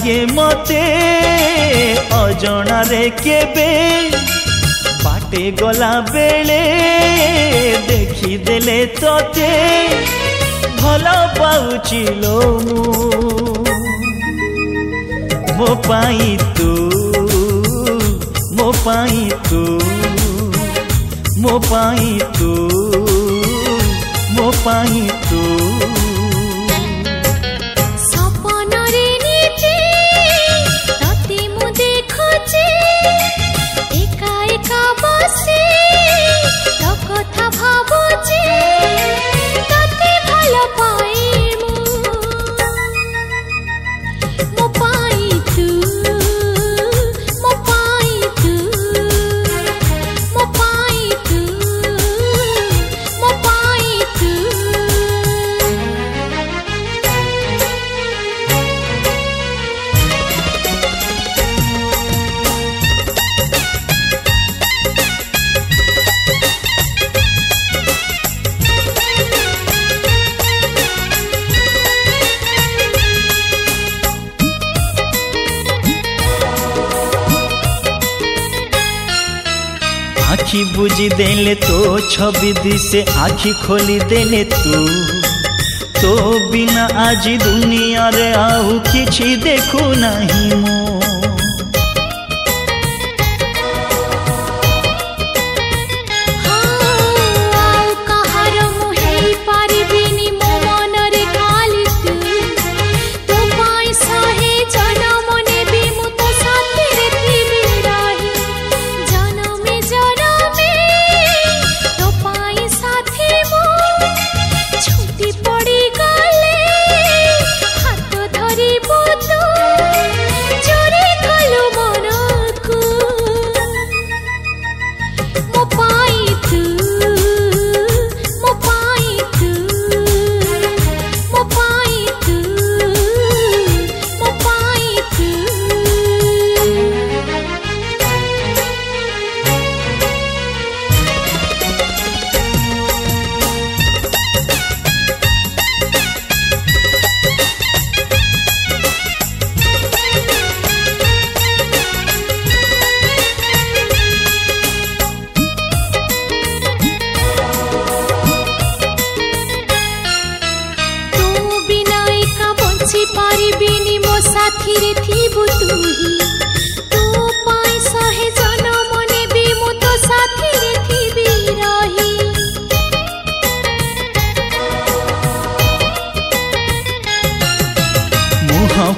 लगे मते अजणा रे केबे बाटे गला बेले देखी देले तोते भल पाउची लो मो पाई तू मो पाई तू मो पाई तू मो पाई तू आखी बुझी देले तो छवि दिसे आखी खोली देले तो बिना आज दुनिया रे आउ किछि देखु नहीं मो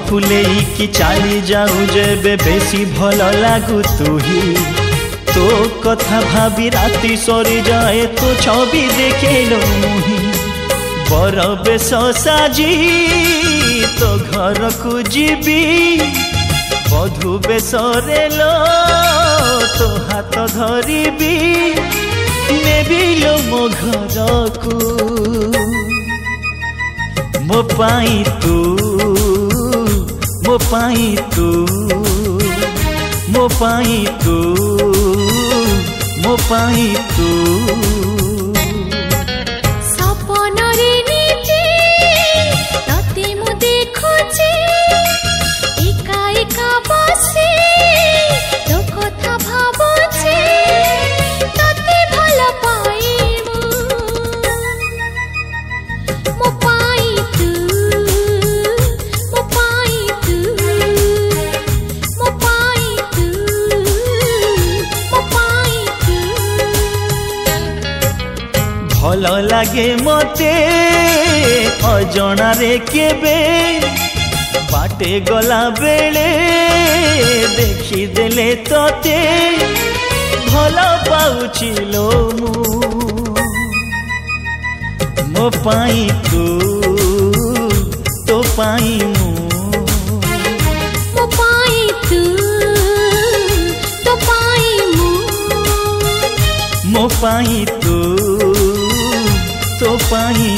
फुलेई की चाली जाऊ जेबे बेसी भल लागू तुही तो कथा भाभी राति सरी जाए तो छवि देखेलो मुही बर बेस साजी तो घर को जीवी बधु बेसरे लो तो हाथ धरिबी नेबी लो मो घर को मो पाई तू मो पाई तू मो पाई तू मो पाई तू सपन रे नीति तते मु देखुची एका एका बसी तो कथा भाबुची तते भल पाई मो पाई तू भल लगे मते अजणा रे केबे बाटे गला बेले देखी देले तोते भल पाउची लो मो पाई तू तो पाई मो पाई तू तो पाई मो पाई तू तो पाई